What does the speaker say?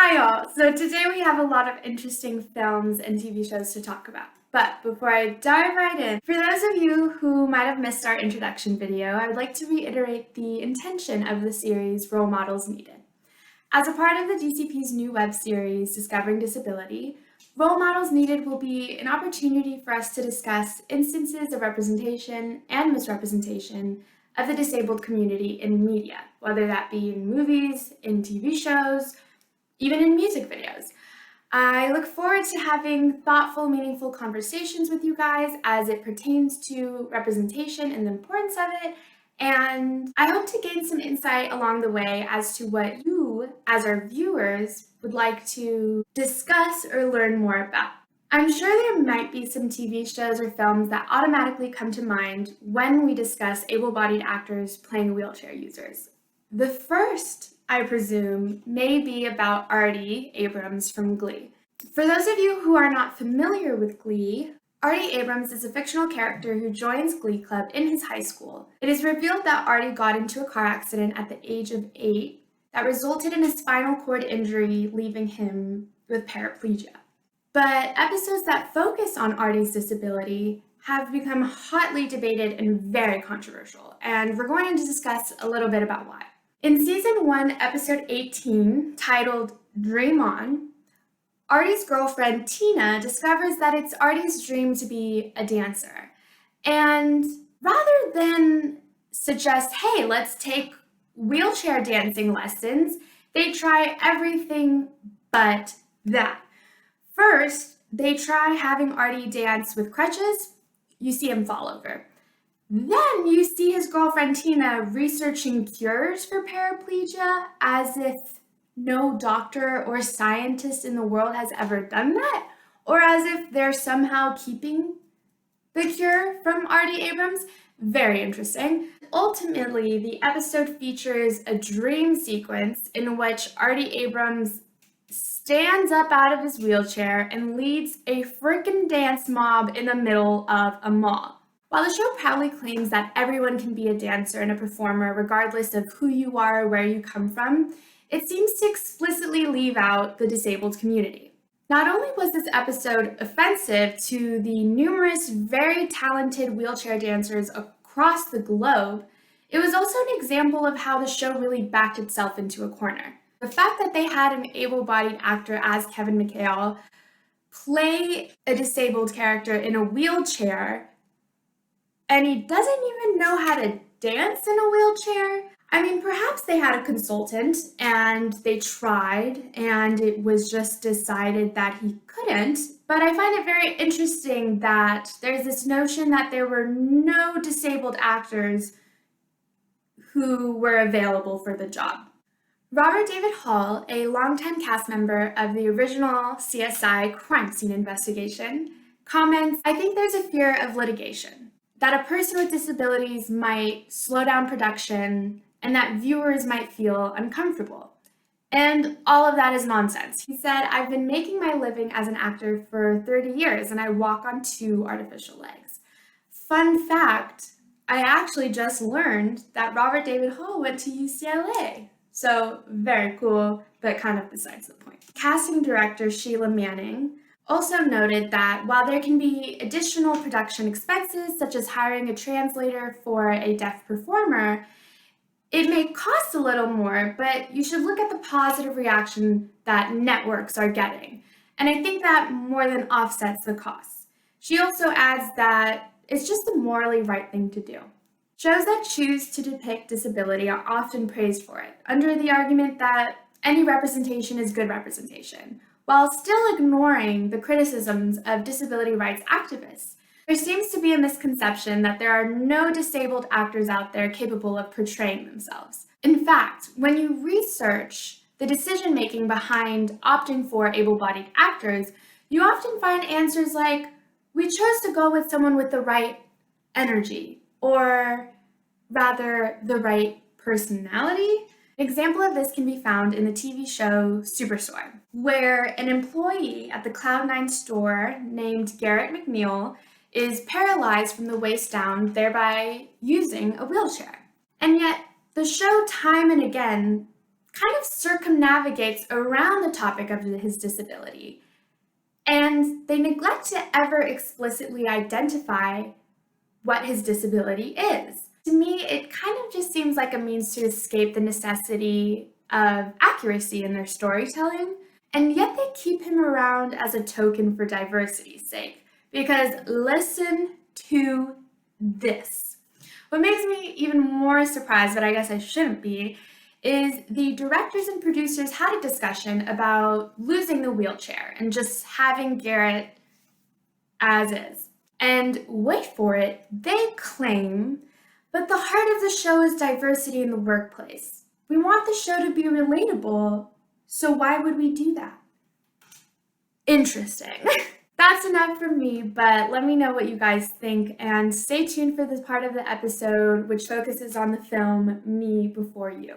Hi all! So today we have a lot of interesting films and TV shows to talk about. But before I dive right in, for those of you who might have missed our introduction video, I would like to reiterate the intention of the series Role Models Needed. As a part of the DCP's new web series, Discovering Disability, Role Models Needed will be an opportunity for us to discuss instances of representation and misrepresentation of the disabled community in media, whether that be in movies, in TV shows, even in music videos. I look forward to having thoughtful, meaningful conversations with you guys as it pertains to representation and the importance of it, and I hope to gain some insight along the way as to what you, as our viewers, would like to discuss or learn more about. I'm sure there might be some TV shows or films that automatically come to mind when we discuss able-bodied actors playing wheelchair users. The first, I presume, may be about Artie Abrams from Glee. For those of you who are not familiar with Glee, Artie Abrams is a fictional character who joins Glee Club in his high school. It is revealed that Artie got into a car accident at the age of 8 that resulted in a spinal cord injury, leaving him with paraplegia. But episodes that focus on Artie's disability have become hotly debated and very controversial, and we're going to discuss a little bit about why. In Season 1, Episode 18, titled Dream On, Artie's girlfriend, Tina, discovers that it's Artie's dream to be a dancer. And rather than suggest, hey, let's take wheelchair dancing lessons, they try everything but that. First, they try having Artie dance with crutches. You see him fall over. Then you see his girlfriend Tina researching cures for paraplegia as if no doctor or scientist in the world has ever done that, or as if they're somehow keeping the cure from Artie Abrams. Very interesting. Ultimately, the episode features a dream sequence in which Artie Abrams stands up out of his wheelchair and leads a frickin' dance mob in the middle of a mall. While the show proudly claims that everyone can be a dancer and a performer regardless of who you are or where you come from, it seems to explicitly leave out the disabled community. Not only was this episode offensive to the numerous very talented wheelchair dancers across the globe, it was also an example of how the show really backed itself into a corner. The fact that they had an able-bodied actor as Kevin McHale play a disabled character in a wheelchair, and he doesn't even know how to dance in a wheelchair. I mean, perhaps they had a consultant and they tried and it was just decided that he couldn't. But I find it very interesting that there's this notion that there were no disabled actors who were available for the job. Robert David Hall, a longtime cast member of the original CSI crime scene investigation, comments, "I think there's a fear of litigation, that a person with disabilities might slow down production and that viewers might feel uncomfortable. And all of that is nonsense." He said, "I've been making my living as an actor for 30 years and I walk on 2 artificial legs." Fun fact, I actually just learned that Robert David Hall went to UCLA. So very cool, but kind of besides the point. Casting director Sheila Manning also noted that while there can be additional production expenses, such as hiring a translator for a deaf performer, it may cost a little more, but you should look at the positive reaction that networks are getting. And I think that more than offsets the costs. She also adds that it's just the morally right thing to do. Shows that choose to depict disability are often praised for it, under the argument that any representation is good representation, while still ignoring the criticisms of disability rights activists. There seems to be a misconception that there are no disabled actors out there capable of portraying themselves. In fact, when you research the decision-making behind opting for able-bodied actors, you often find answers like, "We chose to go with someone with the right energy," or rather, the right personality. An example of this can be found in the TV show Superstore, where an employee at the Cloud9 store named Garrett McNeil is paralyzed from the waist down, thereby using a wheelchair. And yet, the show time and again kind of circumnavigates around the topic of his disability, and they neglect to ever explicitly identify what his disability is. To me, it kind of just seems like a means to escape the necessity of accuracy in their storytelling, and yet they keep him around as a token for diversity's sake. Because listen to this. What makes me even more surprised, but I guess I shouldn't be, is the directors and producers had a discussion about losing the wheelchair and just having Garrett as is. And wait for it, they claim, but the heart of the show is diversity in the workplace. We want the show to be relatable, so why would we do that? Interesting. That's enough from me, but let me know what you guys think, and stay tuned for this part of the episode which focuses on the film Me Before You.